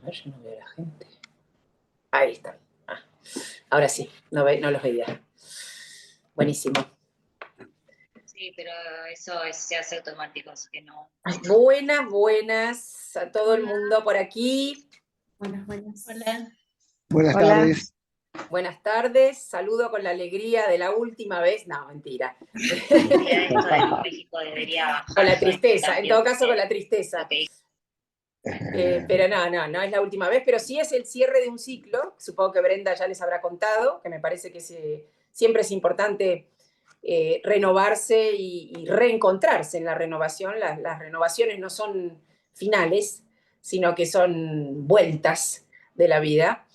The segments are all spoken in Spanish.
A ver, yo no veo a la gente. Ahí está. Ahora sí, no los veía. Buenísimo. Sí, pero eso se hace automático, así que no. Buenas a todo el mundo por aquí. Buenas. Hola. Buenas tardes. Buenas tardes. Saludo con la alegría de la última vez. No, mentira. Esto de México debería bajar. Con la tristeza, en todo caso con la tristeza. Okay. Pero no es la última vez, pero sí es el cierre de un ciclo. Supongo que Brenda ya les habrá contado, que me parece que siempre es importante renovarse y reencontrarse en la renovación. Las renovaciones no son finales, sino que son vueltas de la vida.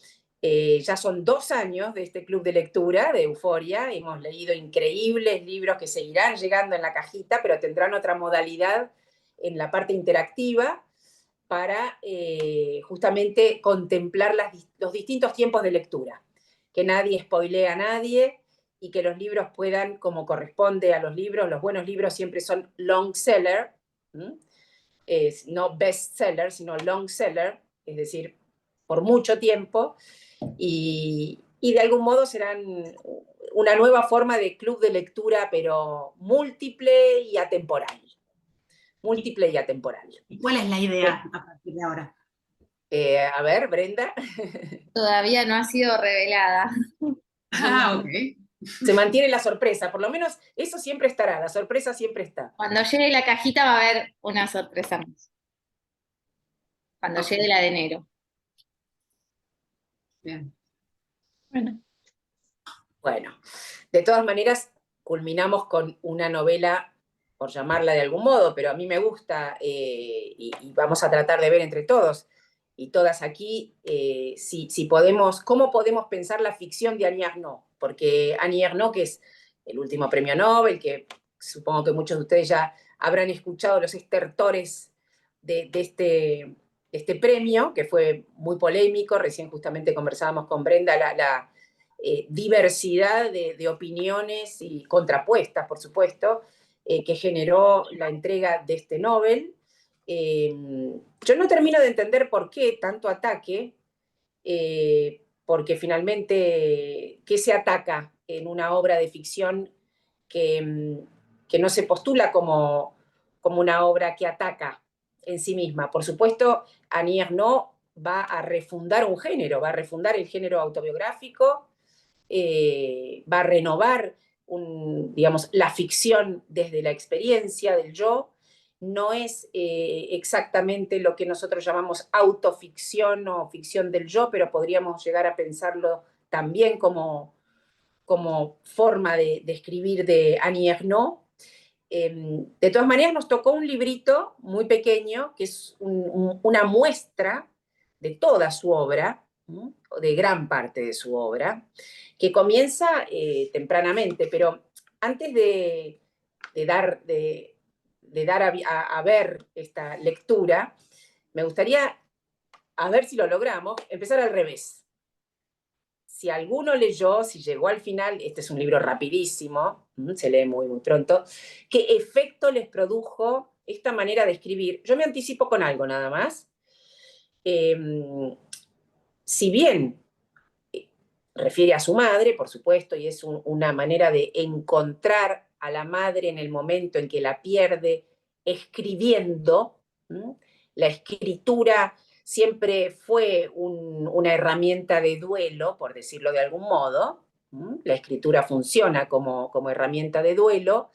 Ya son 2 años de este club de lectura, de Euforia. Hemos leído increíbles libros que seguirán llegando en la cajita, pero tendrán otra modalidad en la parte interactiva para justamente contemplar los distintos tiempos de lectura. Que nadie spoilee a nadie y que los libros puedan, como corresponde a los libros, los buenos libros siempre son long seller, no best seller, sino long seller, es decir, por mucho tiempo, y de algún modo serán una nueva forma de club de lectura, pero múltiple y atemporal. Múltiple y atemporal. ¿Y cuál es la idea a partir de ahora? A ver, Brenda. Todavía no ha sido revelada. Ok. Se mantiene la sorpresa, por lo menos eso siempre estará, la sorpresa siempre está. Cuando llegue la cajita va a haber una sorpresa más. Cuando llegue la de enero. Bien. Bueno, de todas maneras, culminamos con una novela, por llamarla de algún modo, pero a mí me gusta y vamos a tratar de ver entre todos y todas aquí si podemos, cómo podemos pensar la ficción de Annie Ernaux, porque Annie Ernaux, que es el último premio Nobel, que supongo que muchos de ustedes ya habrán escuchado los estertores de este premio, que fue muy polémico. Recién justamente conversábamos con Brenda la diversidad de opiniones y contrapuestas, por supuesto, que generó la entrega de este Nobel. Yo no termino de entender por qué tanto ataque, porque finalmente, ¿qué se ataca en una obra de ficción que no se postula como una obra que ataca en sí misma? Por supuesto, Annie Ernaux va a refundar un género, va a refundar el género autobiográfico, va a renovar digamos, la ficción desde la experiencia del yo. No es exactamente lo que nosotros llamamos autoficción o ficción del yo, pero podríamos llegar a pensarlo también como forma de escribir de Annie Ernaux. De todas maneras, nos tocó un librito muy pequeño, que es una muestra de toda su obra, de gran parte de su obra, que comienza tempranamente, pero antes de dar a ver esta lectura, me gustaría, a ver si lo logramos, empezar al revés. Si alguno leyó, si llegó al final, este es un libro rapidísimo, se lee muy, muy pronto, ¿qué efecto les produjo esta manera de escribir? Yo me anticipo con algo nada más. Si bien refiere a su madre, por supuesto, y es una manera de encontrar a la madre en el momento en que la pierde escribiendo. La escritura siempre fue una herramienta de duelo, por decirlo de algún modo. La escritura funciona como herramienta de duelo.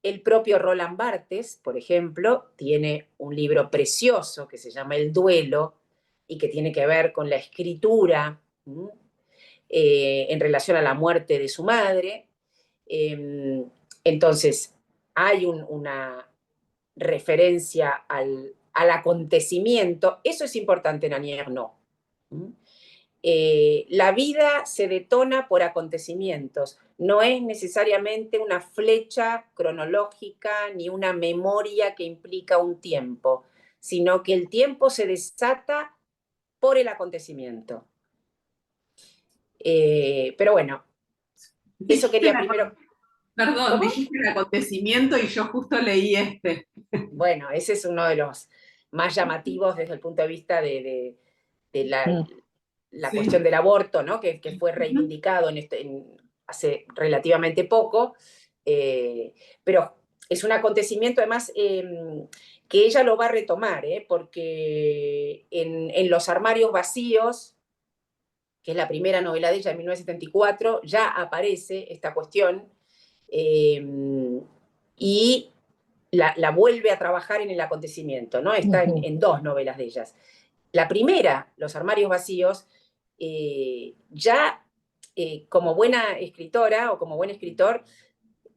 El propio Roland Barthes, por ejemplo, tiene un libro precioso que se llama El duelo y que tiene que ver con la escritura en relación a la muerte de su madre. Entonces, hay una referencia al acontecimiento. Eso es importante en Annie Ernaux. La vida se detona por acontecimientos. No es necesariamente una flecha cronológica ni una memoria que implica un tiempo, sino que el tiempo se desata por el acontecimiento. Pero bueno, eso quería primero. Perdón, ¿Cómo? dijiste el acontecimiento y yo justo leí este. Bueno, ese es uno de los más llamativos desde el punto de vista de de la Sí. cuestión del aborto, ¿no? Que fue reivindicado hace relativamente poco, pero es un acontecimiento además que ella lo va a retomar, porque en Los armarios vacíos, que es la primera novela de ella, en 1974, ya aparece esta cuestión y la vuelve a trabajar en el acontecimiento, ¿no? Está en dos novelas de ellas. La primera, Los armarios vacíos, ya como buena escritora o como buen escritor,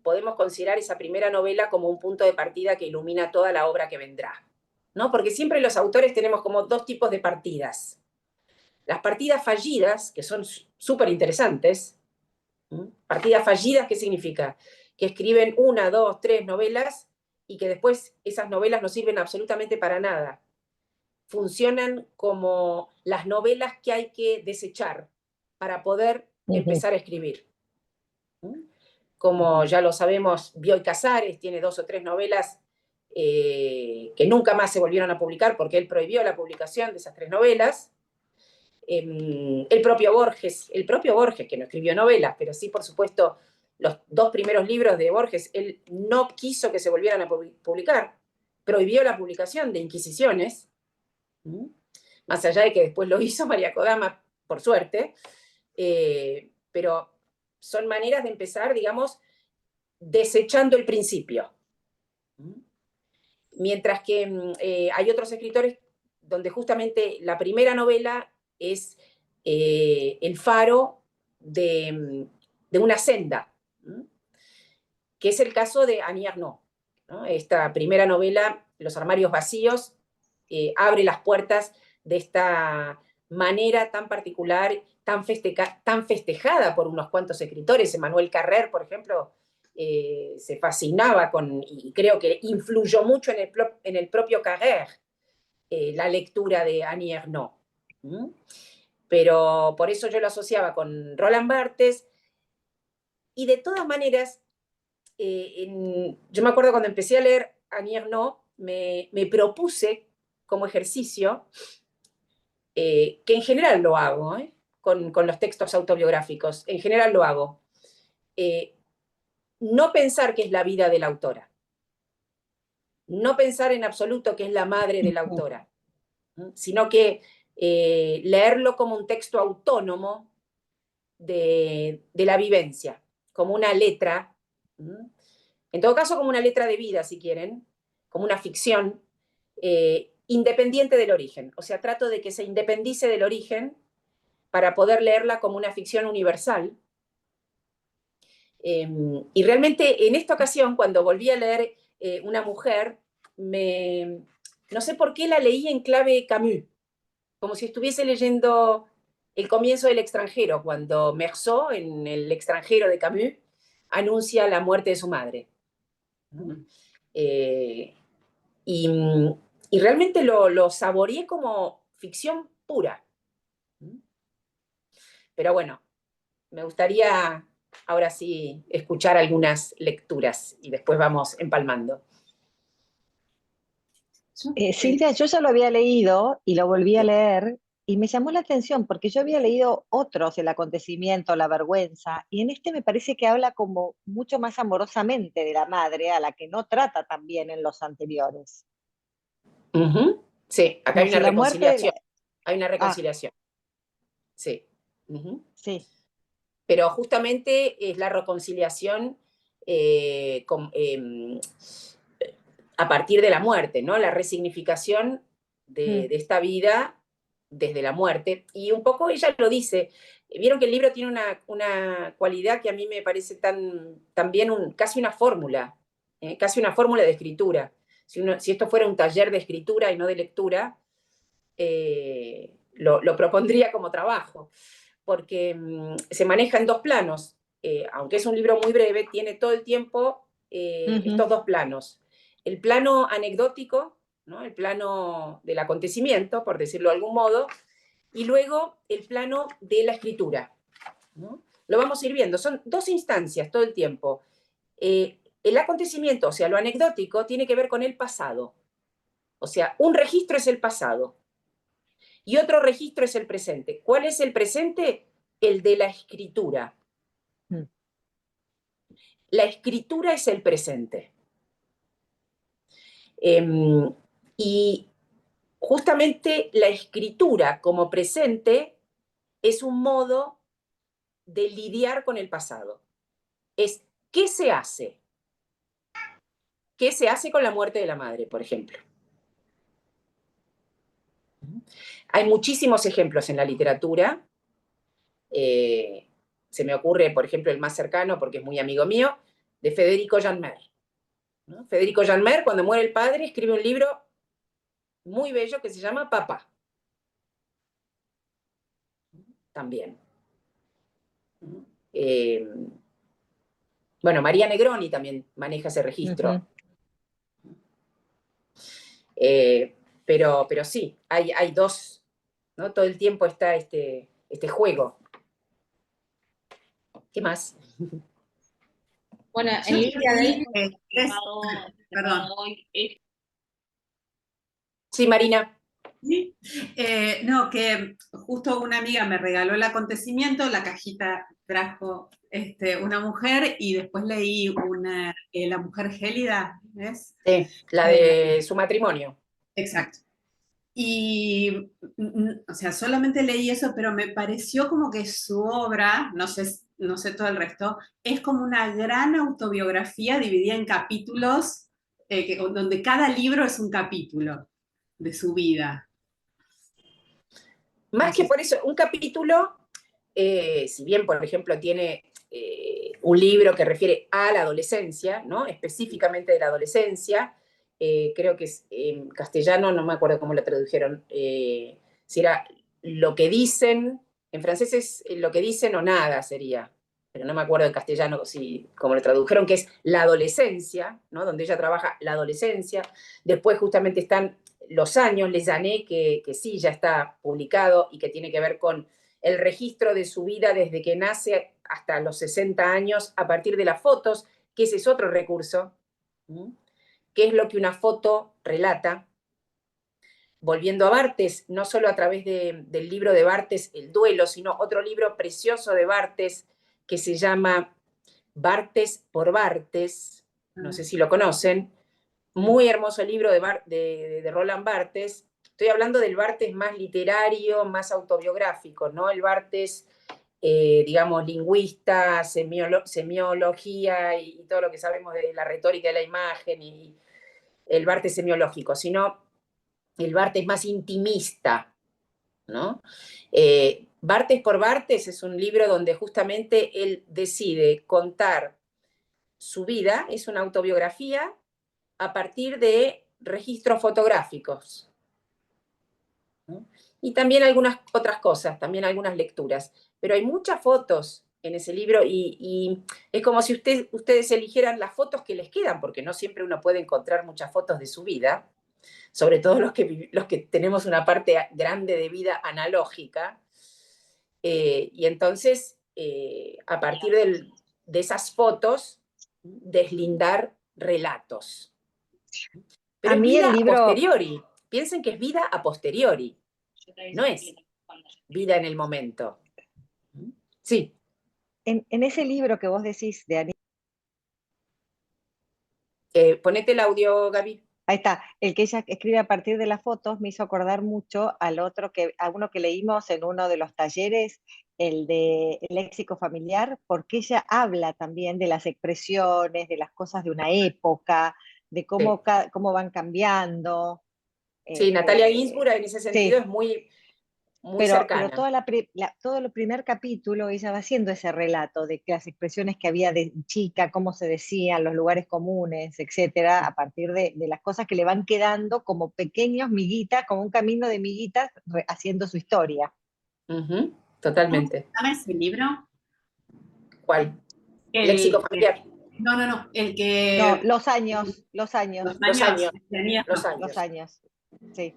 podemos considerar esa primera novela como un punto de partida que ilumina toda la obra que vendrá, ¿no? Porque siempre los autores tenemos como dos tipos de partidas. Las partidas fallidas, que son súper interesantes. Partidas fallidas, ¿qué significa? Que escriben 1, 2, 3 novelas y que después esas novelas no sirven absolutamente para nada. Funcionan como las novelas que hay que desechar para poder empezar a escribir. Como ya lo sabemos, Bioy Casares tiene 2 o 3 novelas que nunca más se volvieron a publicar porque él prohibió la publicación de esas 3 novelas. El propio Borges, que no escribió novelas, pero sí, por supuesto, los 2 primeros libros de Borges, él no quiso que se volvieran a publicar, prohibió la publicación de Inquisiciones, más allá de que después lo hizo María Kodama, por suerte, pero son maneras de empezar, digamos, desechando el principio. Mientras que hay otros escritores donde justamente la primera novela es el faro de una senda, que es el caso de Annie Ernaux, ¿no? Esta primera novela, Los armarios vacíos, abre las puertas de esta manera tan particular, tan festejada por unos cuantos escritores. Emmanuel Carrère, por ejemplo, se fascinaba y creo que influyó mucho en el propio Carrère la lectura de Annie Ernaux. Pero por eso yo lo asociaba con Roland Barthes, y de todas maneras, yo me acuerdo cuando empecé a leer Annie Ernaux, me propuse como ejercicio, que en general lo hago, con los textos autobiográficos, en general lo hago, no pensar que es la vida de la autora, no pensar en absoluto que es la madre de la autora, sino que leerlo como un texto autónomo de la vivencia, como una letra, en todo caso como una letra de vida, si quieren, como una ficción independiente del origen. O sea, trato de que se independice del origen para poder leerla como una ficción universal. Y realmente en esta ocasión, cuando volví a leer Una mujer, no sé por qué la leí en clave Camus, como si estuviese leyendo el comienzo del extranjero, cuando Meursault, en El extranjero de Camus, anuncia la muerte de su madre. Y realmente lo saboreé como ficción pura. Pero bueno, me gustaría ahora sí escuchar algunas lecturas y después vamos empalmando. Silvia, yo ya lo había leído y lo volví a leer y me llamó la atención porque yo había leído otros, El acontecimiento, La vergüenza, y en este me parece que habla como mucho más amorosamente de la madre, a la que no trata tan bien en los anteriores. Sí, acá Como hay si una la muerte... reconciliación. Hay una reconciliación. Sí. Sí. Pero justamente es la reconciliación a partir de la muerte, ¿no? La resignificación de esta vida desde la muerte. Y un poco ella lo dice. Vieron que el libro tiene una cualidad que a mí me parece también casi una fórmula, casi una fórmula de escritura. Si esto fuera un taller de escritura y no de lectura, lo propondría como trabajo, porque se maneja en 2 planos. Aunque es un libro muy breve, tiene todo el tiempo estos 2 planos. El plano anecdótico, ¿no? El plano del acontecimiento, por decirlo de algún modo, y luego el plano de la escritura, ¿no? Lo vamos a ir viendo, son 2 instancias todo el tiempo. El acontecimiento, o sea, lo anecdótico, tiene que ver con el pasado. O sea, un registro es el pasado. Y otro registro es el presente. ¿Cuál es el presente? El de la escritura. Mm. La escritura es el presente. Y justamente la escritura como presente es un modo de lidiar con el pasado. Es ¿qué se hace? ¿Qué se hace con la muerte de la madre, por ejemplo? Hay muchísimos ejemplos en la literatura. Se me ocurre, por ejemplo, el más cercano, porque es muy amigo mío, de Federico Janmer, ¿no? Federico Janmer, cuando muere el padre, escribe un libro muy bello que se llama Papá. También. Bueno, María Negroni también maneja ese registro. Pero sí, hay dos, ¿no? Todo el tiempo está este juego. ¿Qué más? Bueno, Yo en línea de leí, eso, perdón. Hoy Sí, Marina. ¿Sí? No, que justo una amiga me regaló el acontecimiento, la cajita trajo una mujer y después leí La mujer gélida, ¿ves? Sí, la de su matrimonio. Exacto. Y, o sea, solamente leí eso, pero me pareció como que su obra, no sé todo el resto, es como una gran autobiografía dividida en capítulos, donde cada libro es un capítulo de su vida. Más No que sé por eso, un capítulo, si bien, por ejemplo, tiene un libro que refiere a la adolescencia, ¿no? Específicamente de la adolescencia, creo que es en castellano, no me acuerdo cómo lo tradujeron, si era lo que dicen, en francés es lo que dicen o nada sería, pero no me acuerdo en castellano cómo lo tradujeron, que es la adolescencia, ¿no? Donde ella trabaja la adolescencia. Después justamente están los años, Les années, que sí, ya está publicado y que tiene que ver con el registro de su vida desde que nace hasta los 60 años a partir de las fotos, que ese es otro recurso, que es lo que una foto relata. Volviendo a Barthes, no solo a través del libro de Barthes, El duelo, sino otro libro precioso de Barthes que se llama Barthes por Barthes, no sé si lo conocen, muy hermoso libro de Roland Barthes. Estoy hablando del Barthes más literario, más autobiográfico, ¿no? El Barthes, digamos, lingüista, semiología y todo lo que sabemos de la retórica de la imagen y el Barthes semiológico, sino el Barthes más intimista, ¿no? Barthes por Barthes es un libro donde justamente él decide contar su vida, es una autobiografía a partir de registros fotográficos, ¿no? Y también algunas otras cosas, también algunas lecturas. Pero hay muchas fotos en ese libro y es como si ustedes eligieran las fotos que les quedan, porque no siempre uno puede encontrar muchas fotos de su vida, sobre todo los que tenemos una parte grande de vida analógica. Y entonces, a partir de esas fotos, deslindar relatos. Pero A es mí vida el a libro, posteriori. Piensen que es vida a posteriori, no es vida en el momento. Sí. en ese libro que vos decís de Ponete el audio, Gaby. ahí está, el que ella escribe a partir de las fotos me hizo acordar mucho a uno que leímos en uno de los talleres, el de el léxico familiar, porque ella habla también de las expresiones, de las cosas de una época, de Sí, cómo van cambiando. sí, Natalia Ginsburg Este, en ese sentido es sí, muy, muy pero cercana. todo el primer capítulo ella va haciendo ese relato de que las expresiones que había de chica, cómo se decían, los lugares comunes, etcétera, a partir de las cosas que le van quedando como pequeños miguitas, como un camino de miguitas haciendo su historia. cómo se Totalmente. llama ese libro. ¿Cuál? Léxico El, familiar. no, el No, que los años, los Los años, años. Los los años. años, sí.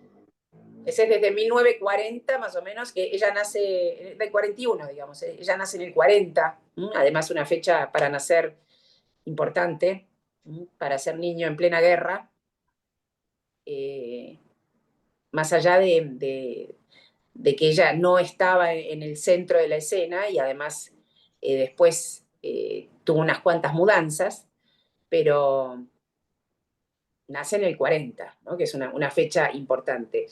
Ese es desde 1940 más o menos, que ella nace, del 41, digamos, ella nace en el 40, además una fecha para nacer importante, para ser niño en plena guerra, más allá que ella no estaba en el centro de la escena y además después tuvo unas cuantas mudanzas, pero nace en el 40, ¿no? Que es una fecha importante.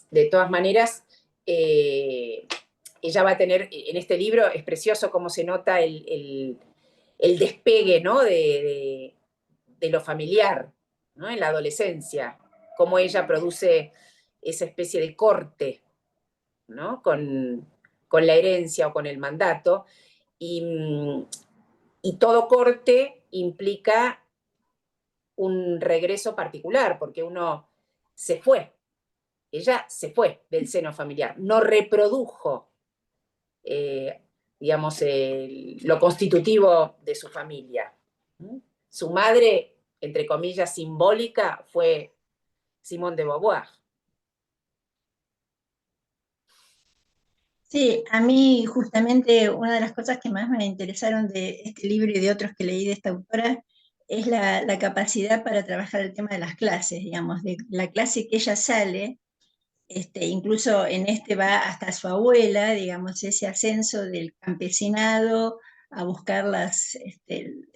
De todas maneras, ella va a tener, en este libro es precioso cómo se nota el despegue, ¿no? de lo familiar, ¿no? En la adolescencia, cómo ella produce esa especie de corte, ¿no? Con la herencia o con el mandato, y todo corte implica un regreso particular, porque uno se fue, ella se fue del seno familiar, no reprodujo, eh, digamos, lo constitutivo de su familia. Su madre, entre comillas, simbólica, fue Simone de Beauvoir. Sí, a mí justamente una de las cosas que más me interesaron de este libro y de otros que leí de esta autora es la capacidad para trabajar el tema de las clases, digamos, de la clase que ella sale, incluso en este va hasta su abuela, digamos, ese ascenso del campesinado a buscar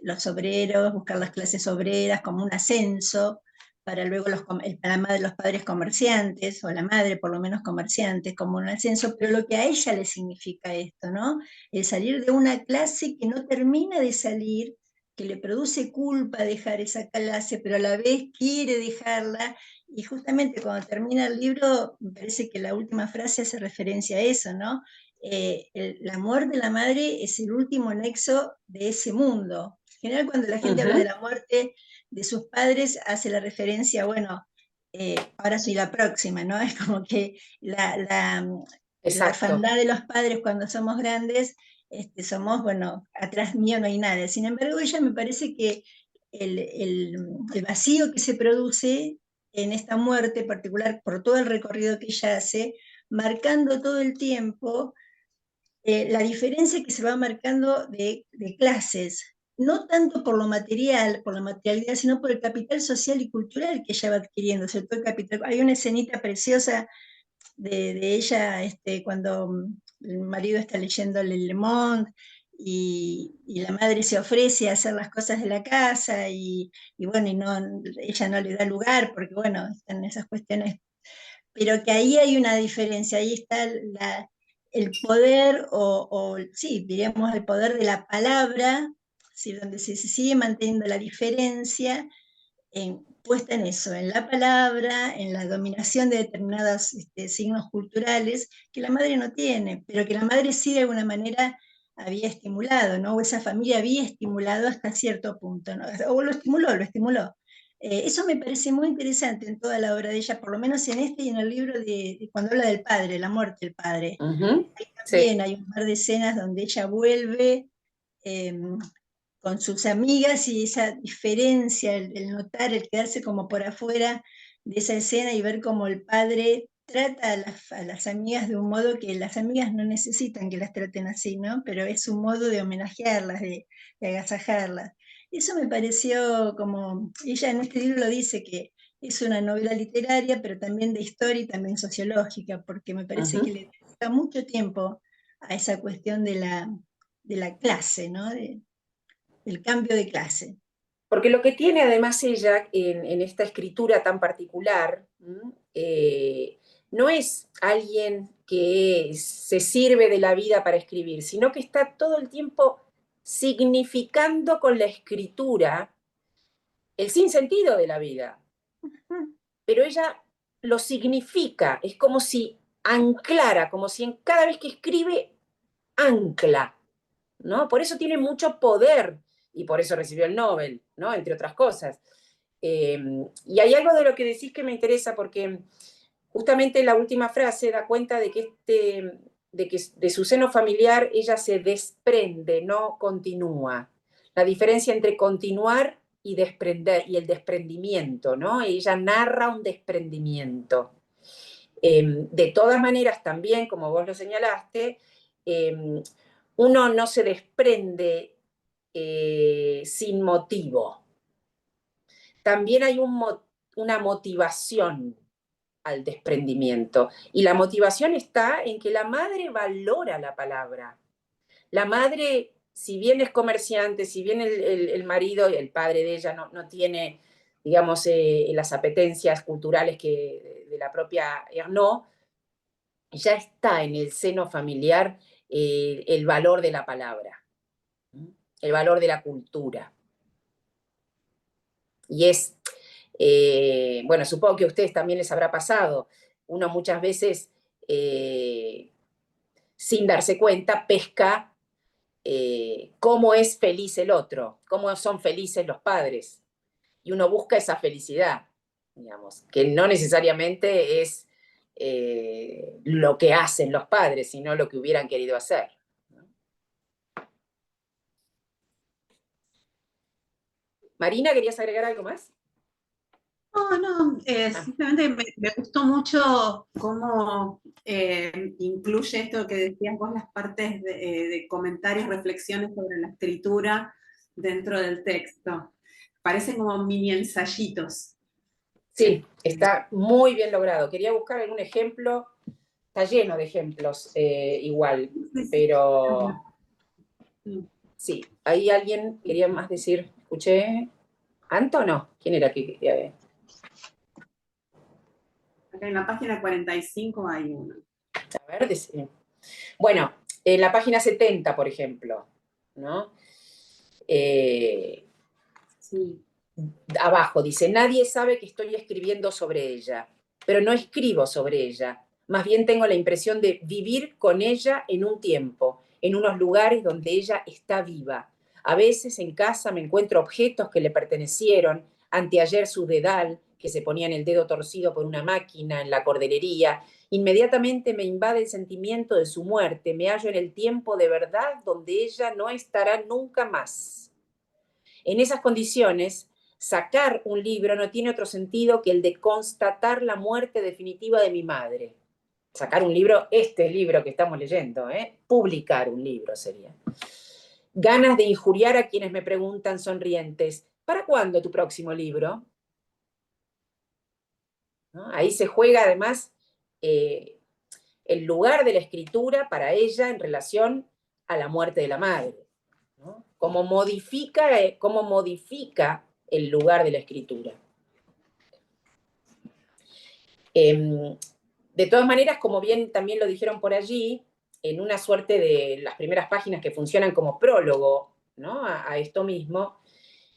los obreros, buscar las clases obreras como un ascenso, para luego los padres comerciantes, o la madre por lo menos comerciantes, como un ascenso, pero lo que a ella le significa esto, ¿no? El salir de una clase que no termina de salir, que le produce culpa dejar esa clase, pero a la vez quiere dejarla, y justamente cuando termina el libro, me parece que la última frase hace referencia a eso, ¿no? La muerte de la madre es el último nexo de ese mundo. En general, cuando la gente habla de la muerte de sus padres, hace la referencia, bueno, ahora soy la próxima, ¿no? Es como que la orfandad de los padres cuando somos grandes, somos, bueno, atrás mío no hay nada. Sin embargo, ella me parece que el vacío que se produce en esta muerte particular, por todo el recorrido que ella hace, marcando todo el tiempo la diferencia que se va marcando de clases, no tanto por lo material, por la materialidad, sino por el capital social y cultural que ella va adquiriendo, sobre todo el capital. Hay una escenita preciosa de ella cuando el marido está leyendo Le Monde y la madre se ofrece a hacer las cosas de la casa y bueno, ella no le da lugar porque bueno, están esas cuestiones, pero que ahí hay una diferencia, ahí está el poder, sí, diríamos el poder de la palabra, ¿sí? Donde se sigue manteniendo la diferencia puesta en eso, en la palabra, en la dominación de determinados signos culturales que la madre no tiene, pero que la madre sí de alguna manera había estimulado, ¿no? O esa familia había estimulado hasta cierto punto, ¿no? O lo estimuló, lo estimuló. Eso me parece muy interesante en toda la obra de ella, por lo menos en este y en el libro cuando habla del padre, la muerte del padre. Ahí también hay un par de escenas donde ella vuelve con sus amigas y esa diferencia, el notar, el quedarse como por afuera de esa escena y ver cómo el padre trata a las amigas de un modo que las amigas no necesitan que las traten así, ¿no? Pero es un modo de homenajearlas, de agasajarlas. Eso me pareció como, ella en este libro lo dice, que es una novela literaria, pero también de historia y también sociológica, porque me parece que le dedica mucho tiempo a esa cuestión de la clase, ¿no? El cambio de clase. Porque lo que tiene además ella en esta escritura tan particular, no es alguien que se sirve de la vida para escribir, sino que está todo el tiempo significando con la escritura el sinsentido de la vida. Pero ella lo significa, es como si anclara, como si en cada vez que escribe ancla, ¿no? Por eso tiene mucho poder y por eso recibió el Nobel, ¿no? Entre otras cosas. Y hay algo de lo que decís que me interesa porque justamente la última frase da cuenta de que de su seno familiar ella se desprende, no continúa. La diferencia entre continuar y desprender, y el desprendimiento, ¿no? Ella narra un desprendimiento. De todas maneras, también, como vos lo señalaste, uno no se desprende sin motivo. También hay una motivación al desprendimiento. Y la motivación está en que la madre valora la palabra. La madre, si bien es comerciante, si bien el marido, el padre de ella, no tiene, digamos, las apetencias culturales de la propia Ernaud, ya está en el seno familiar el valor de la palabra, el valor de la cultura. Y es, bueno, supongo que a ustedes también les habrá pasado, uno muchas veces, sin darse cuenta, pesca cómo es feliz el otro, cómo son felices los padres. Y uno busca esa felicidad, digamos, que no necesariamente es lo que hacen los padres, sino lo que hubieran querido hacer. Marina, ¿querías agregar algo más? No, simplemente me gustó mucho cómo incluye esto que decías vos, las partes de comentarios, reflexiones sobre la escritura dentro del texto. Parecen como mini ensayitos. Sí, está muy bien logrado. Quería buscar algún ejemplo, está lleno de ejemplos igual, pero sí, ahí alguien quería más decir, escuché, ¿Anto o no? ¿Quién era que quería ver? Acá en la página 45 hay uno. A ver, bueno, en la página 70, por ejemplo, ¿no? Sí. Abajo dice, nadie sabe que estoy escribiendo sobre ella, pero no escribo sobre ella. Más bien tengo la impresión de vivir con ella en un tiempo, en unos lugares donde ella está viva. A veces en casa me encuentro objetos que le pertenecieron, anteayer su dedal, que se ponía en el dedo torcido por una máquina en la cordelería. Inmediatamente me invade el sentimiento de su muerte, me hallo en el tiempo de verdad donde ella no estará nunca más. En esas condiciones, sacar un libro no tiene otro sentido que el de constatar la muerte definitiva de mi madre. Sacar un libro, este libro que estamos leyendo, publicar un libro sería. Ganas de injuriar a quienes me preguntan sonrientes, ¿para cuándo tu próximo libro? ¿No? Ahí se juega además el lugar de la escritura para ella en relación a la muerte de la madre, ¿no? Cómo modifica el lugar de la escritura. De todas maneras, como bien también lo dijeron por allí, en una suerte de las primeras páginas que funcionan como prólogo, ¿no? a esto mismo,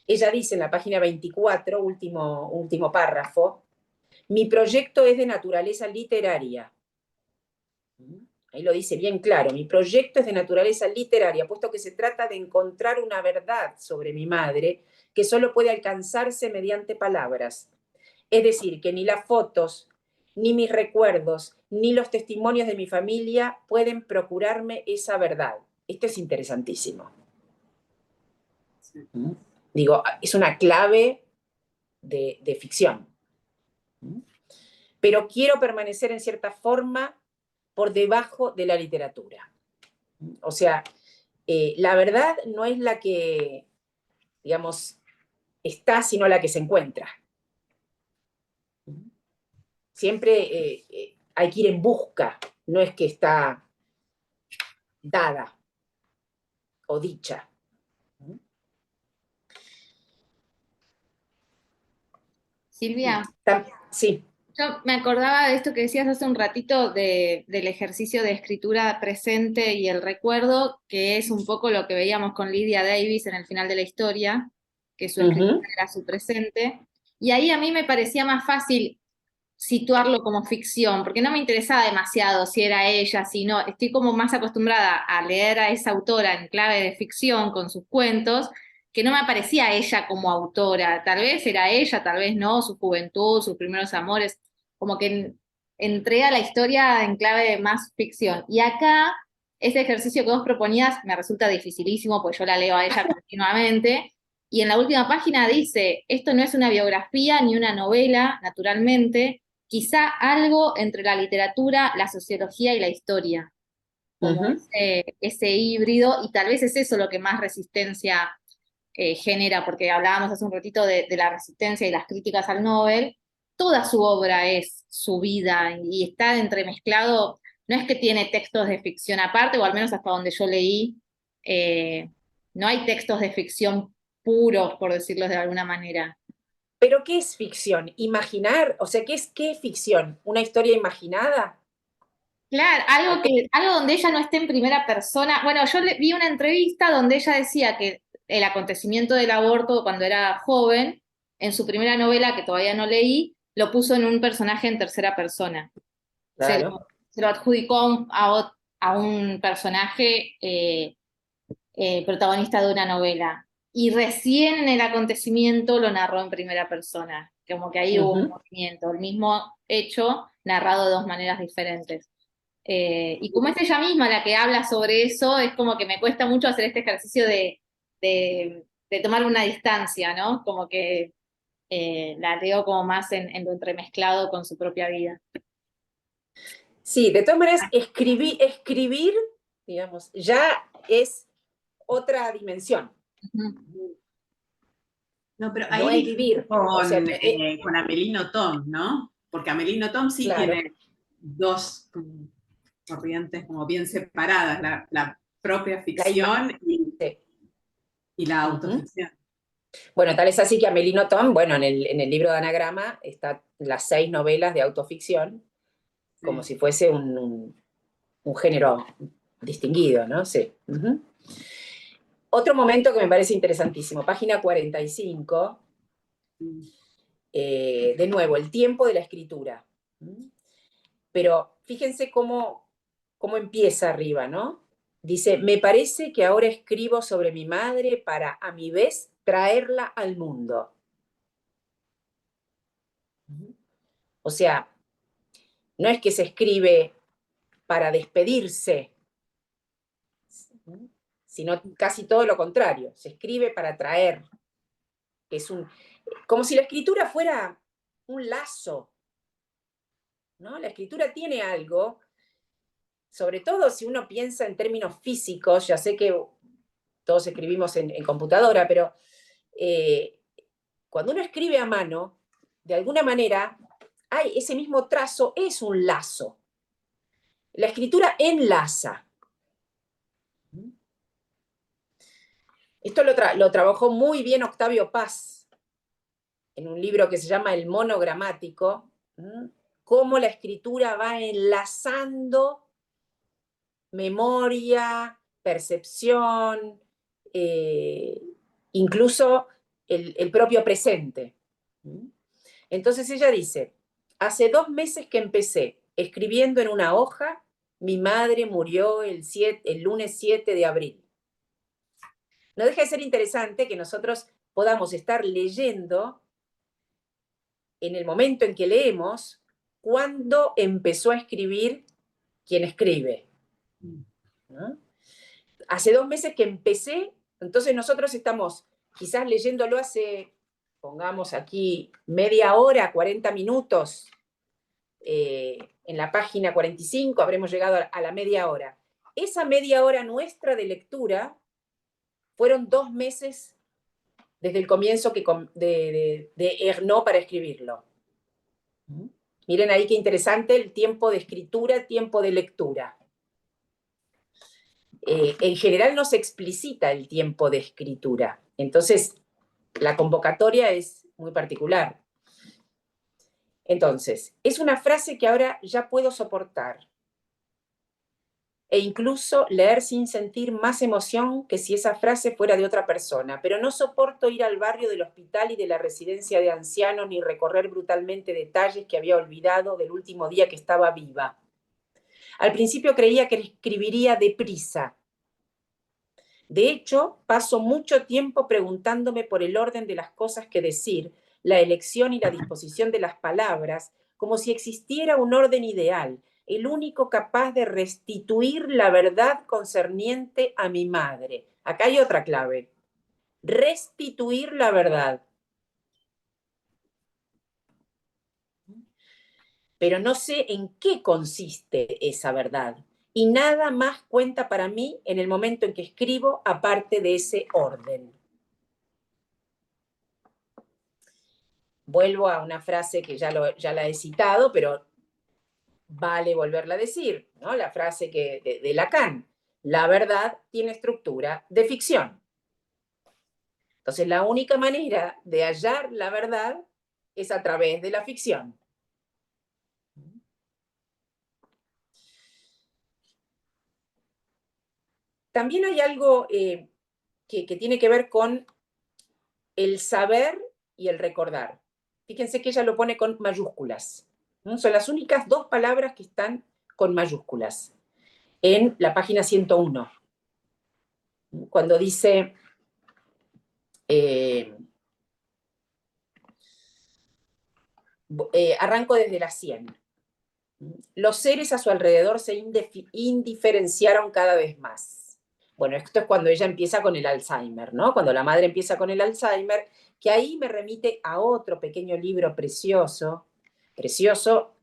ella dice en la página 24, último párrafo, mi proyecto es de naturaleza literaria. Ahí lo dice bien claro, mi proyecto es de naturaleza literaria, puesto que se trata de encontrar una verdad sobre mi madre que solo puede alcanzarse mediante palabras. Es decir, que ni las fotos, ni mis recuerdos, ni los testimonios de mi familia pueden procurarme esa verdad. Esto es interesantísimo. Sí. Digo, es una clave de ficción. Pero quiero permanecer en cierta forma por debajo de la literatura. O sea, la verdad no es la que, digamos, está, sino la que se encuentra. Siempre hay que ir en busca, no es que está dada o dicha. Silvia, Sí. yo me acordaba de esto que decías hace un ratito del ejercicio de escritura presente y el recuerdo, que es un poco lo que veíamos con Lydia Davis en el final de la historia, que su escritura era su presente. Y ahí a mí me parecía más fácil situarlo como ficción, porque no me interesaba demasiado si era ella, si no, estoy como más acostumbrada a leer a esa autora en clave de ficción con sus cuentos, que no me aparecía ella como autora, tal vez era ella, tal vez no, su juventud, sus primeros amores, como que entré a la historia en clave de más ficción. Y acá, ese ejercicio que vos proponías me resulta dificilísimo, porque yo la leo a ella continuamente, y en la última página dice, esto no es una biografía ni una novela, naturalmente, quizá algo entre la literatura, la sociología y la historia, como ese híbrido, y tal vez es eso lo que más resistencia genera, porque hablábamos hace un ratito de la resistencia y las críticas al Nobel, toda su obra es su vida y está entremezclado, no es que tiene textos de ficción aparte, o al menos hasta donde yo leí, no hay textos de ficción puros, por decirlo de alguna manera. ¿Pero qué es ficción? ¿Imaginar? O sea, ¿qué es ficción? ¿Una historia imaginada? Claro, algo donde ella no esté en primera persona. Bueno, yo vi una entrevista donde ella decía que el acontecimiento del aborto cuando era joven, en su primera novela, que todavía no leí, lo puso en un personaje en tercera persona. Claro. Se lo adjudicó a un personaje protagonista de una novela. Y recién en el acontecimiento lo narró en primera persona. Como que ahí hubo un movimiento, el mismo hecho narrado de dos maneras diferentes. Y como es ella misma la que habla sobre eso, es como que me cuesta mucho hacer este ejercicio de tomar una distancia, ¿no? Como que la leo como más en lo entremezclado con su propia vida. Sí, de todas maneras, escribir, digamos, ya es otra dimensión. No, pero No ahí es vivir. con, O sea, con Amélie Nothomb, ¿no? Porque Amélie Nothomb sí claro. tiene dos corrientes como bien separadas, la propia ficción y la autoficción. Bueno, tal es así que Amélie Nothomb, bueno, en el libro de Anagrama están las 6 novelas de autoficción, como si fuese un género distinguido, ¿no? Sí. Otro momento que me parece interesantísimo, página 45, de nuevo, el tiempo de la escritura. Pero fíjense cómo empieza arriba, ¿no? Dice, me parece que ahora escribo sobre mi madre para, a mi vez, traerla al mundo. O sea, no es que se escribe para despedirse, sino casi todo lo contrario, se escribe para traer. Es como si la escritura fuera un lazo, ¿no? La escritura tiene algo, sobre todo si uno piensa en términos físicos, ya sé que todos escribimos en computadora, pero cuando uno escribe a mano, de alguna manera, ese mismo trazo es un lazo. La escritura enlaza. Esto lo trabajó muy bien Octavio Paz en un libro que se llama El monogramático, cómo la escritura va enlazando memoria, percepción, incluso el propio presente. Entonces ella dice, hace 2 meses que empecé escribiendo en una hoja, mi madre murió el lunes 7 de abril. No deja de ser interesante que nosotros podamos estar leyendo en el momento en que leemos cuándo empezó a escribir quien escribe. ¿No? Hace 2 meses que empecé, entonces nosotros estamos quizás leyéndolo hace, pongamos aquí, media hora, 40 minutos, en la página 45 habremos llegado a la media hora. Esa media hora nuestra de lectura fueron 2 meses desde el comienzo de Ernaux para escribirlo. Miren ahí qué interesante el tiempo de escritura, tiempo de lectura. En general no se explicita el tiempo de escritura, entonces la convocatoria es muy particular. Entonces, es una frase que ahora ya puedo soportar e incluso leer sin sentir más emoción que si esa frase fuera de otra persona, pero no soporto ir al barrio del hospital y de la residencia de ancianos ni recorrer brutalmente detalles que había olvidado del último día que estaba viva. Al principio creía que escribiría deprisa. De hecho, paso mucho tiempo preguntándome por el orden de las cosas que decir, la elección y la disposición de las palabras, como si existiera un orden ideal, el único capaz de restituir la verdad concerniente a mi madre. Acá hay otra clave. Restituir la verdad. Pero no sé en qué consiste esa verdad. Y nada más cuenta para mí en el momento en que escribo, aparte de ese orden. vuelvo a una frase que ya la he citado, pero vale volverla a decir, ¿no? La frase de Lacan: la verdad tiene estructura de ficción. Entonces, la única manera de hallar la verdad es a través de la ficción. También hay algo que tiene que ver con el saber y el recordar. Fíjense que ella lo pone con mayúsculas, ¿no? Son las únicas dos palabras que están con mayúsculas en la página 101. Cuando dice, arranco desde la 100. Los seres a su alrededor se indiferenciaron cada vez más. Bueno, esto es cuando ella empieza con el Alzheimer, ¿no? Cuando la madre empieza con el Alzheimer, que ahí me remite a otro pequeño libro precioso, precioso,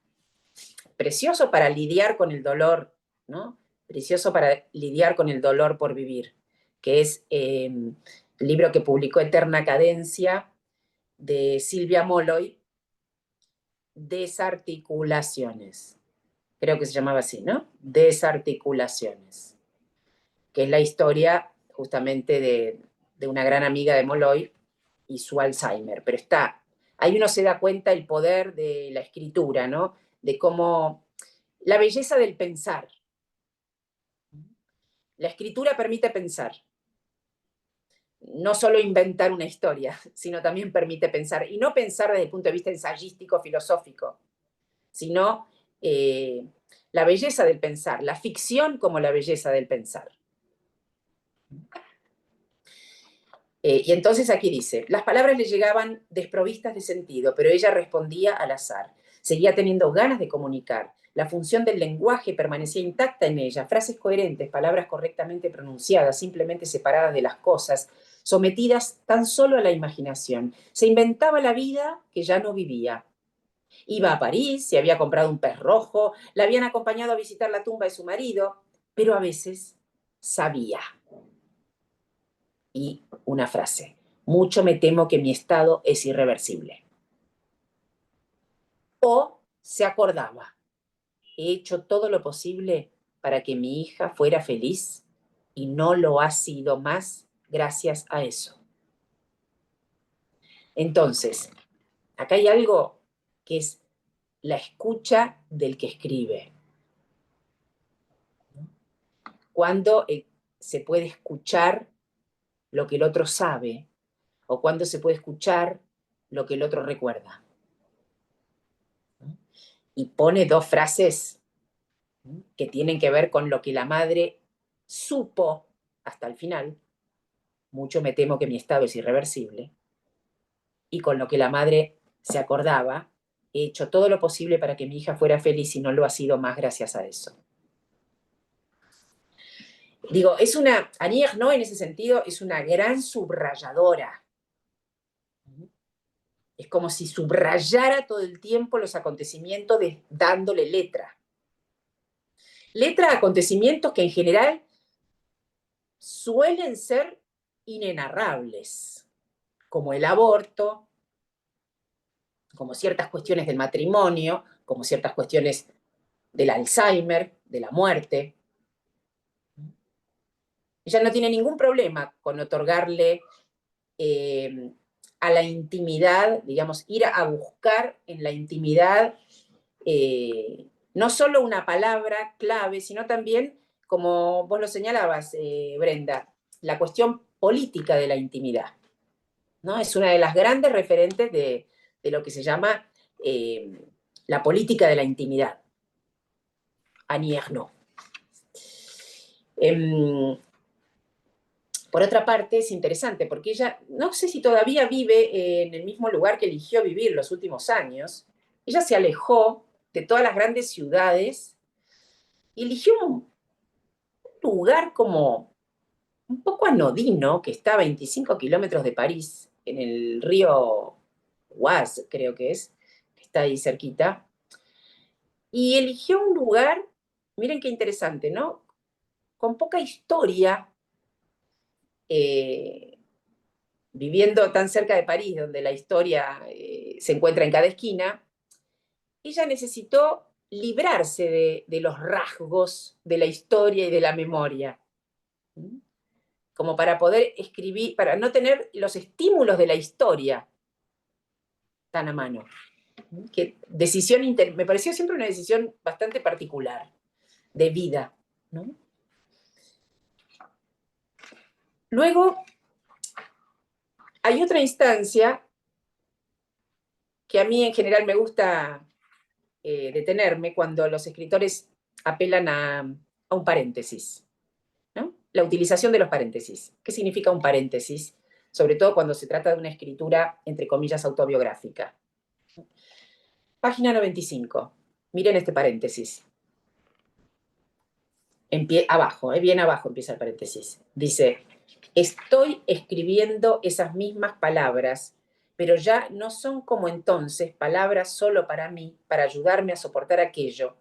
precioso para lidiar con el dolor, ¿no? Precioso para lidiar con el dolor por vivir, que es el libro que publicó Eterna Cadencia, de Silvia Molloy, Desarticulaciones. Creo que se llamaba así, ¿no? Desarticulaciones, que es la historia justamente de una gran amiga de Molloy y su Alzheimer. Pero ahí uno se da cuenta el poder de la escritura, ¿no? De cómo la belleza del pensar. La escritura permite pensar. No solo inventar una historia, sino también permite pensar. Y no pensar desde el punto de vista ensayístico, filosófico, sino la belleza del pensar, la ficción como la belleza del pensar. Y entonces aquí dice, las palabras le llegaban desprovistas de sentido, pero ella respondía al azar. Seguía teniendo ganas de comunicar. La función del lenguaje permanecía intacta en ella, frases coherentes, palabras correctamente pronunciadas, simplemente separadas de las cosas, sometidas tan solo a la imaginación. Se inventaba la vida que ya no vivía. Iba a París, se había comprado un pez rojo, la habían acompañado a visitar la tumba de su marido, pero a veces sabía. Y una frase: mucho me temo que mi estado es irreversible. O se acordaba: he hecho todo lo posible para que mi hija fuera feliz y no lo ha sido más gracias a eso. Entonces, acá hay algo que es la escucha del que escribe. Cuando se puede escuchar lo que el otro sabe, o cuando se puede escuchar lo que el otro recuerda. Y pone dos frases que tienen que ver con lo que la madre supo hasta el final: mucho me temo que mi estado es irreversible, y con lo que la madre se acordaba: he hecho todo lo posible para que mi hija fuera feliz y no lo ha sido más gracias a eso. Digo, Annie Ernaux en ese sentido es una gran subrayadora. Es como si subrayara todo el tiempo los acontecimientos dándole letra. Letra a acontecimientos que en general suelen ser inenarrables, como el aborto, como ciertas cuestiones del matrimonio, como ciertas cuestiones del Alzheimer, de la muerte. Ella no tiene ningún problema con otorgarle a la intimidad, digamos, ir a buscar en la intimidad no solo una palabra clave, sino también, como vos lo señalabas, Brenda, la cuestión política de la intimidad, ¿no? Es una de las grandes referentes de lo que se llama la política de la intimidad. Annie Ernaux. Por otra parte, es interesante porque ella, no sé si todavía vive en el mismo lugar que eligió vivir los últimos años. Ella se alejó de todas las grandes ciudades y eligió un lugar como un poco anodino, que está a 25 kilómetros de París, en el río Oise, creo que está ahí cerquita. Y eligió un lugar, miren qué interesante, ¿no? Con poca historia, viviendo tan cerca de París, donde la historia se encuentra en cada esquina, ella necesitó librarse de los rasgos de la historia y de la memoria, como para poder escribir, para no tener los estímulos de la historia tan a mano. Que me pareció siempre una decisión bastante particular, de vida, ¿no? Luego, hay otra instancia que a mí en general me gusta detenerme cuando los escritores apelan a un paréntesis, ¿no? La utilización de los paréntesis. ¿Qué significa un paréntesis? Sobre todo cuando se trata de una escritura, entre comillas, autobiográfica. Página 95. Miren este paréntesis. Abajo, bien abajo empieza el paréntesis. Dice, estoy escribiendo esas mismas palabras, pero ya no son como entonces palabras solo para mí, para ayudarme a soportar aquello.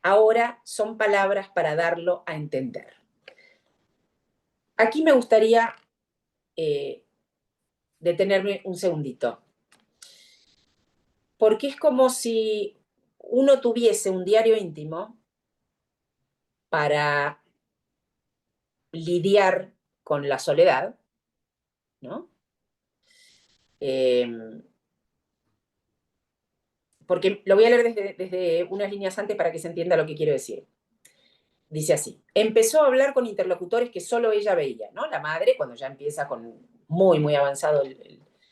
Ahora son palabras para darlo a entender. Aquí me gustaría detenerme un segundito, porque es como si uno tuviese un diario íntimo para lidiar con la soledad, ¿no? Porque lo voy a leer desde unas líneas antes para que se entienda lo que quiero decir. Dice así, empezó a hablar con interlocutores que solo ella veía, ¿no? La madre, cuando ya empieza con muy, muy avanzado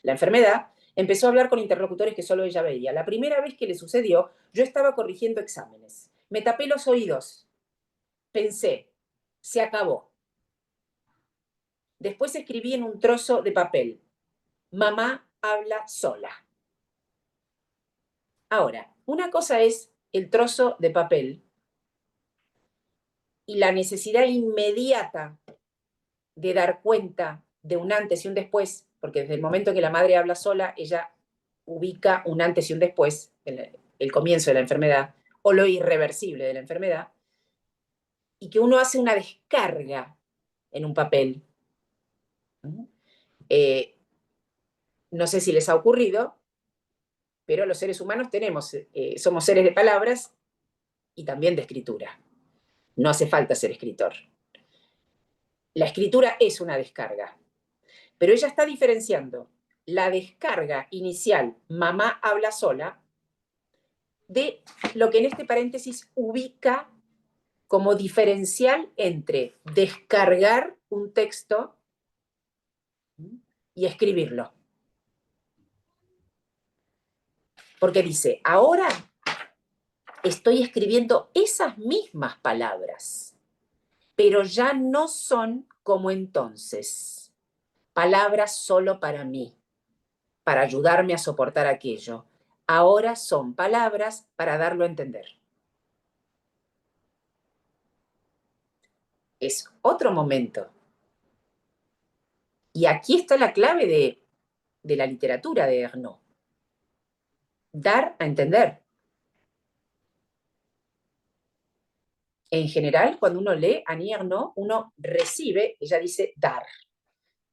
la enfermedad, empezó a hablar con interlocutores que solo ella veía. La primera vez que le sucedió, yo estaba corrigiendo exámenes. Me tapé los oídos. Pensé, se acabó. Después escribí en un trozo de papel, mamá habla sola. Ahora, una cosa es el trozo de papel y la necesidad inmediata de dar cuenta de un antes y un después, porque desde el momento que la madre habla sola, ella ubica un antes y un después, el comienzo de la enfermedad, o lo irreversible de la enfermedad, y que uno hace una descarga en un papel. No sé si les ha ocurrido, pero los seres humanos somos seres de palabras y también de escritura. No hace falta ser escritor. La escritura es una descarga, pero ella está diferenciando la descarga inicial, mamá habla sola, de lo que en este paréntesis ubica como diferencial entre descargar un texto y escribirlo. Porque dice, ahora estoy escribiendo esas mismas palabras, pero ya no son como entonces. Palabras solo para mí, para ayudarme a soportar aquello. Ahora son palabras para darlo a entender. Es otro momento. Y aquí está la clave de la literatura de Ernaud. Dar a entender. En general, cuando uno lee a Annie Ernaux, uno recibe, ella dice dar.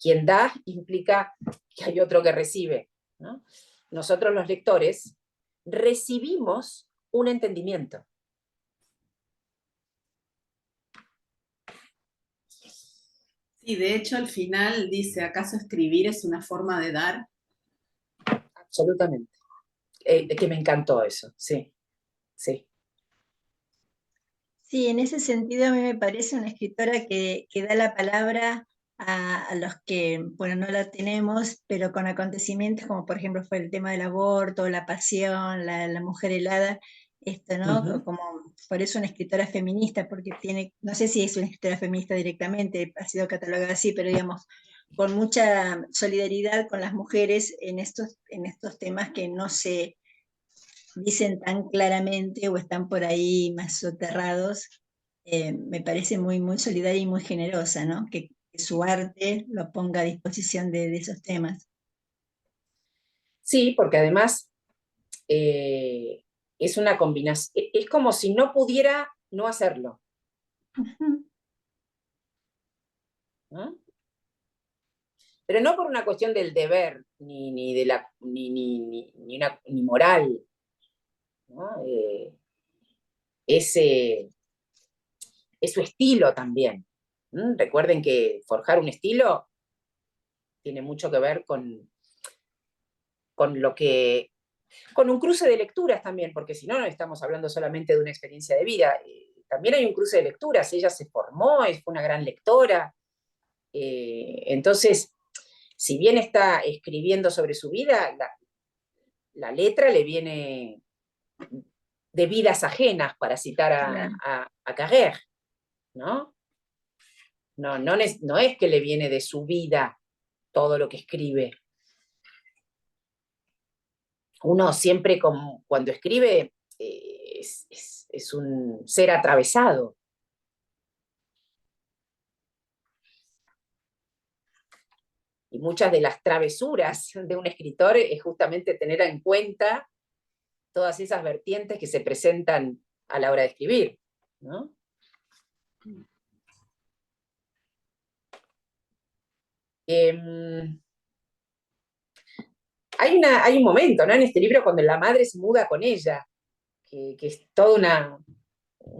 Quien da implica que hay otro que recibe, ¿no? Nosotros los lectores recibimos un entendimiento. Sí, de hecho al final dice, ¿acaso escribir es una forma de dar? Absolutamente. Que me encantó eso, sí, sí. Sí, en ese sentido a mí me parece una escritora que da la palabra a los que, bueno, no la tenemos, pero con acontecimientos como por ejemplo fue el tema del aborto, la pasión, la mujer helada, esto, ¿no? Uh-huh. Como, por eso una escritora feminista, porque tiene, no sé si es una escritora feminista directamente, ha sido catalogada así, pero digamos, con mucha solidaridad con las mujeres en estos temas que no se dicen tan claramente o están por ahí más soterrados, me parece muy, muy solidaria y muy generosa, ¿no? Que su arte lo ponga a disposición de esos temas. Sí, porque además es una combinación, es como si no pudiera no hacerlo, ¿no? pero no por una cuestión del deber, ni moral, ¿no? Es su estilo también. Recuerden que forjar un estilo tiene mucho que ver con lo que... con un cruce de lecturas también, porque si no, no estamos hablando solamente de una experiencia de vida. También hay un cruce de lecturas. Ella se formó, fue una gran lectora. Entonces, si bien está escribiendo sobre su vida, la letra le viene de vidas ajenas, para citar a Carrère, ¿no? No es que le viene de su vida todo lo que escribe. Uno siempre, cuando escribe, es un ser atravesado. Y muchas de las travesuras de un escritor es justamente tener en cuenta todas esas vertientes que se presentan a la hora de escribir, ¿no? Hay un momento, ¿no?, en este libro cuando la madre se muda con ella, que es todo un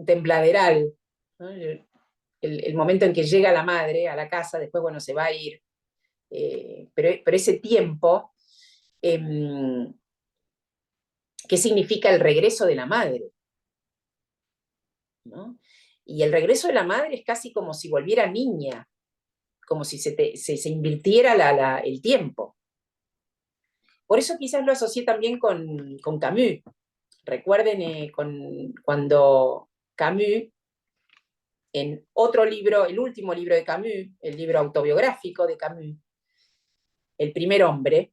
tembladeral, ¿no? El momento en que llega la madre a la casa, después, bueno, se va a ir, pero ese tiempo, ¿qué significa el regreso de la madre? ¿No? Y el regreso de la madre es casi como si volviera niña, como si se invirtiera el tiempo. Por eso quizás lo asocié también con Camus. Recuerden cuando Camus, en otro libro, el último libro de Camus, el libro autobiográfico de Camus, El primer hombre,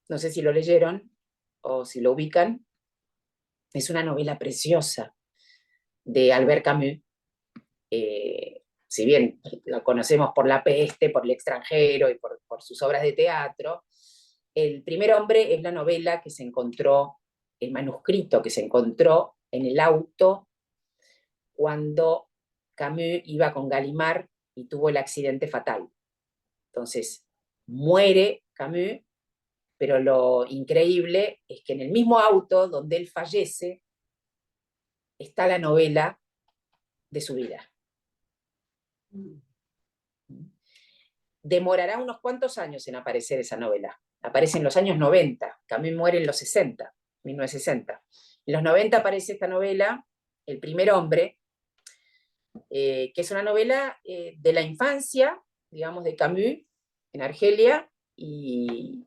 no sé si lo leyeron o si lo ubican, es una novela preciosa de Albert Camus. Si bien lo conocemos por La peste, por El extranjero y por sus obras de teatro, El primer hombre es la novela que se encontró, el manuscrito que se encontró en el auto cuando Camus iba con Gallimard y tuvo el accidente fatal. Entonces, muere Camus, pero lo increíble es que en el mismo auto donde él fallece está la novela de su vida. Demorará unos cuantos años en aparecer esa novela. Aparece en los años 90, Camus muere en los 60, 1960. En los 90 aparece esta novela, El primer hombre, que es una novela de la infancia, digamos, de Camus en Argelia, y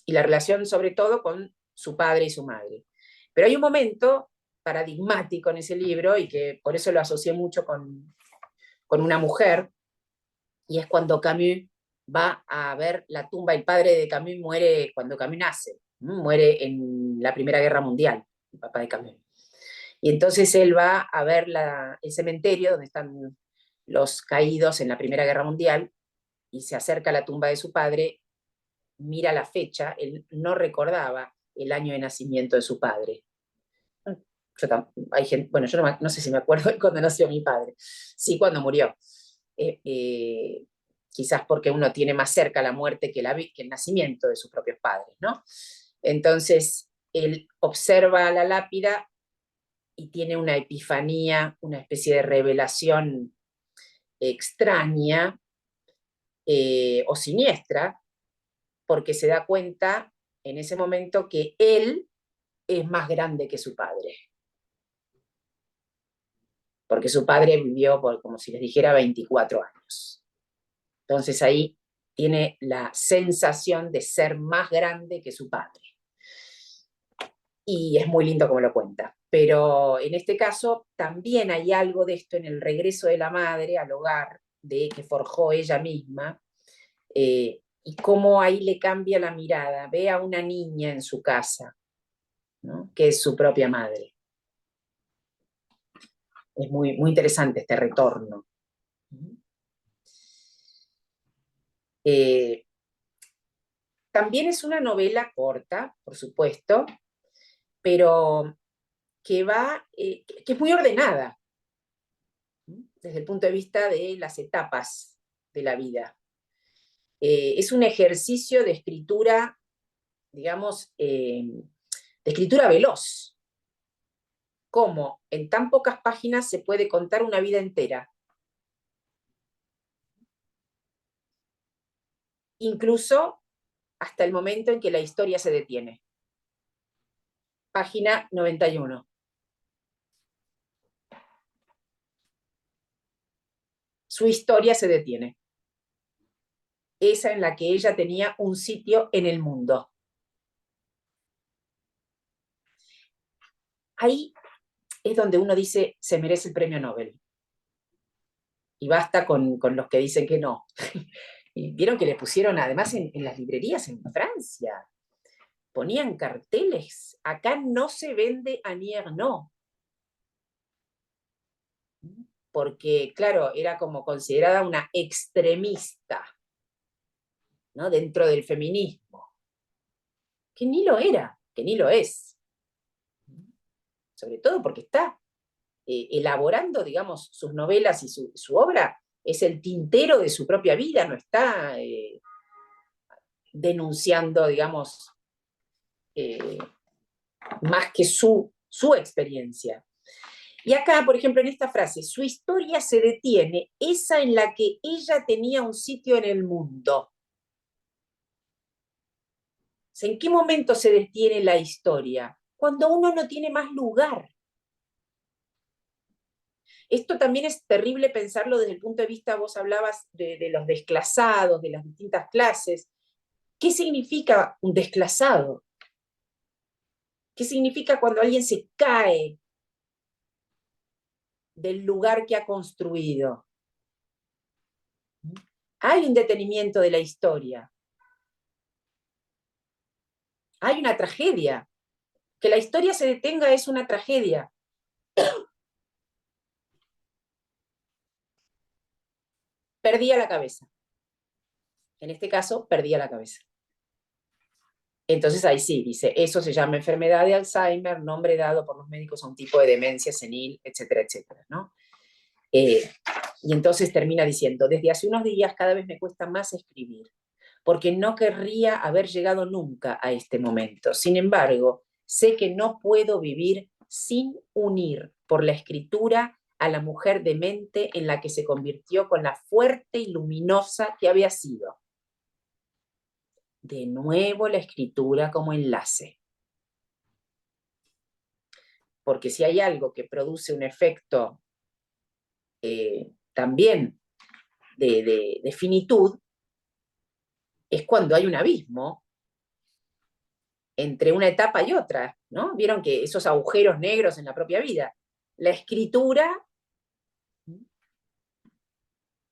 la relación sobre todo con su padre y su madre. Pero hay un momento paradigmático en ese libro, y que por eso lo asocié mucho con una mujer, y es cuando Camus va a ver la tumba. El padre de Camus muere cuando Camus nace, muere en la Primera Guerra Mundial, el papá de Camus. Y entonces él va a ver el cementerio donde están los caídos en la Primera Guerra Mundial, y se acerca a la tumba de su padre, mira la fecha, él no recordaba el año de nacimiento de su padre. Hay gente, bueno, yo no sé si me acuerdo de cuando nació mi padre, sí, cuando murió. Quizás porque uno tiene más cerca la muerte que el nacimiento de sus propios padres, ¿no? Entonces, él observa la lápida y tiene una epifanía, una especie de revelación extraña o siniestra, porque se da cuenta en ese momento que él es más grande que su padre. Porque su padre vivió, como si les dijera, 24 años. Entonces ahí tiene la sensación de ser más grande que su padre. Y es muy lindo como lo cuenta. Pero en este caso también hay algo de esto en el regreso de la madre al hogar, que forjó ella misma, y cómo ahí le cambia la mirada. Ve a una niña en su casa, ¿no?, que es su propia madre. Es muy, muy interesante este retorno. También es una novela corta, por supuesto, pero que es muy ordenada desde el punto de vista de las etapas de la vida. Es un ejercicio de escritura, digamos, de escritura veloz. Cómo en tan pocas páginas se puede contar una vida entera. Incluso hasta el momento en que la historia se detiene. Página 91. Su historia se detiene. Esa en la que ella tenía un sitio en el mundo. Ahí es donde uno dice, se merece el premio Nobel. Y basta con los que dicen que no. Y vieron que le pusieron, además, en las librerías en Francia, ponían carteles, acá no se vende Annie Ernaux. Porque, claro, era como considerada una extremista, ¿no? Dentro del feminismo. Que ni lo era, que ni lo es. Sobre todo porque está elaborando, digamos, sus novelas y su obra, es el tintero de su propia vida, no está denunciando, digamos, más que su experiencia. Y acá, por ejemplo, en esta frase, su historia se detiene, esa en la que ella tenía un sitio en el mundo. ¿En qué momento se detiene la historia? Cuando uno no tiene más lugar. Esto también es terrible pensarlo desde el punto de vista, vos hablabas de los desclasados, de las distintas clases. ¿Qué significa un desclasado? ¿Qué significa cuando alguien se cae del lugar que ha construido? Hay un detenimiento de la historia. Hay una tragedia. Que la historia se detenga es una tragedia. Perdía la cabeza. En este caso, perdía la cabeza. Entonces ahí sí, dice, eso se llama enfermedad de Alzheimer, nombre dado por los médicos a un tipo de demencia senil, etcétera, etcétera, ¿no? Y entonces termina diciendo, desde hace unos días cada vez me cuesta más escribir, porque no querría haber llegado nunca a este momento. Sin embargo, sé que no puedo vivir sin unir por la escritura a la mujer demente en la que se convirtió con la fuerte y luminosa que había sido. De nuevo la escritura como enlace. Porque si hay algo que produce un efecto también de finitud, es cuando hay un abismo entre una etapa y otra, ¿no? Vieron que esos agujeros negros en la propia vida. La escritura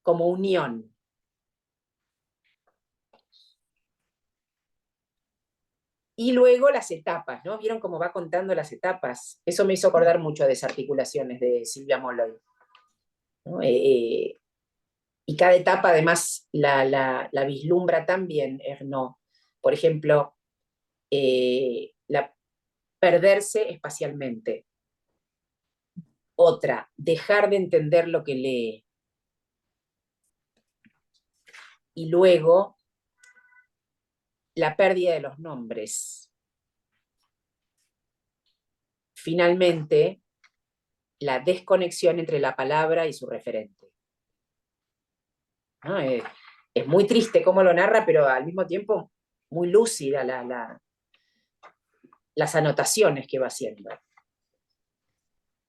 como unión. Y luego las etapas, ¿no? ¿Vieron cómo va contando las etapas? Eso me hizo acordar mucho de Desarticulaciones de Silvia Molloy, ¿no? Y cada etapa además la vislumbra también Ernaux. Por ejemplo, perderse espacialmente. Otra, dejar de entender lo que lee. Y luego, la pérdida de los nombres. Finalmente, la desconexión entre la palabra y su referente. ¿No? Es muy triste cómo lo narra, pero al mismo tiempo muy lúcida las anotaciones que va haciendo.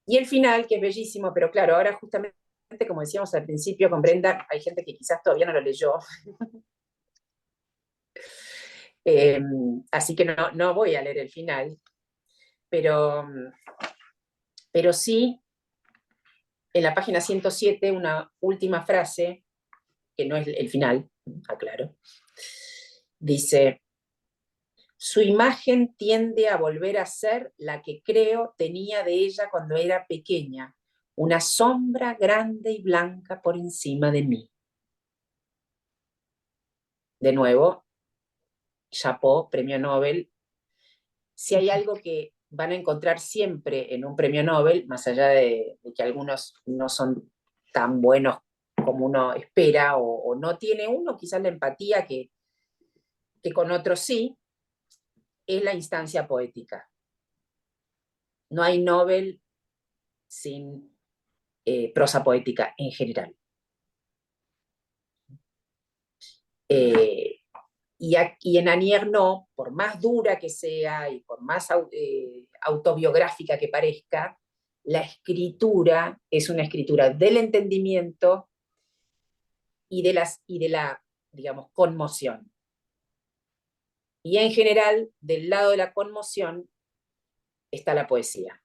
Y el final, que es bellísimo, pero claro, ahora justamente, como decíamos al principio con Brenda, hay gente que quizás todavía no lo leyó. Así que no voy a leer el final, pero sí, en la página 107, una última frase, que no es el final, aclaro, dice, su imagen tiende a volver a ser la que creo tenía de ella cuando era pequeña, una sombra grande y blanca por encima de mí. De nuevo, Chapeau, premio Nobel. Si hay algo que van a encontrar siempre en un premio Nobel, más allá de que algunos no son tan buenos como uno espera, o no tiene uno quizás la empatía que con otros sí, es la instancia poética. No hay novel sin prosa poética en general. Y en Anier no, por más dura que sea y por más autobiográfica que parezca, la escritura es una escritura del entendimiento y de la, digamos, conmoción. Y en general, del lado de la conmoción está la poesía.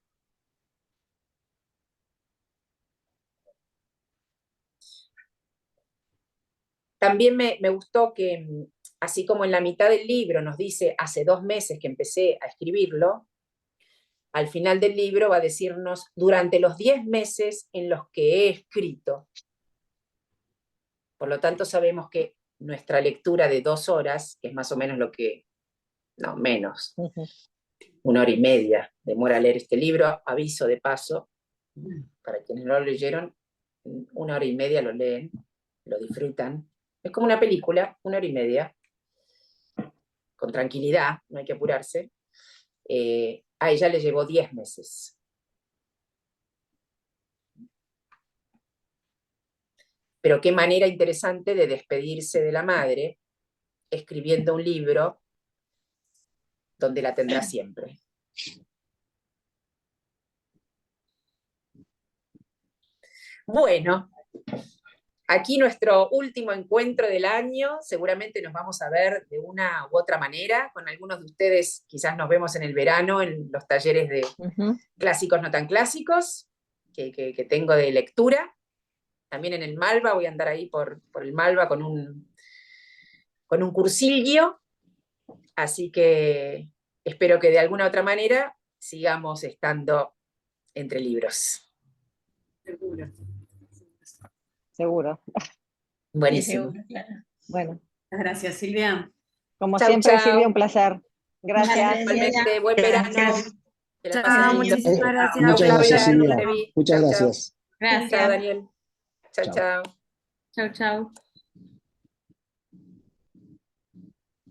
También me gustó que, así como en la mitad del libro nos dice, hace 2 meses que empecé a escribirlo, al final del libro va a decirnos, durante los 10 meses en los que he escrito. Por lo tanto, sabemos que nuestra lectura de 2 horas, que es más o menos lo que, no, menos, 1 hora y media demora leer este libro, aviso de paso, para quienes no lo leyeron, 1 hora y media lo leen, lo disfrutan. Es como una película, 1 hora y media, con tranquilidad, no hay que apurarse. A ella le llevó 10 meses. Pero qué manera interesante de despedirse de la madre escribiendo un libro donde la tendrá siempre. Bueno, aquí nuestro último encuentro del año. Seguramente nos vamos a ver de una u otra manera. Con algunos de ustedes quizás nos vemos en el verano en los talleres de clásicos no tan clásicos que tengo de lectura. También en el Malva, voy a andar ahí por el Malva con un cursillo. Así que espero que de alguna otra manera sigamos estando entre libros. Seguro. Seguro. Buenísimo. Sí, seguro, claro. Bueno, Muchas gracias, Silvia. como Chau, siempre, chau. Silvia, un placer. Gracias. Gracias. Igualmente, buen verano. Gracias. Que la Chao, pasen lindo. muchísimas gracias. Chau, Muchas Claudia, gracias, Silvia. Levi. Muchas Chau, chau. gracias. Chao, Gracias. Daniel. Chao, Chao. chao. Chau, chau.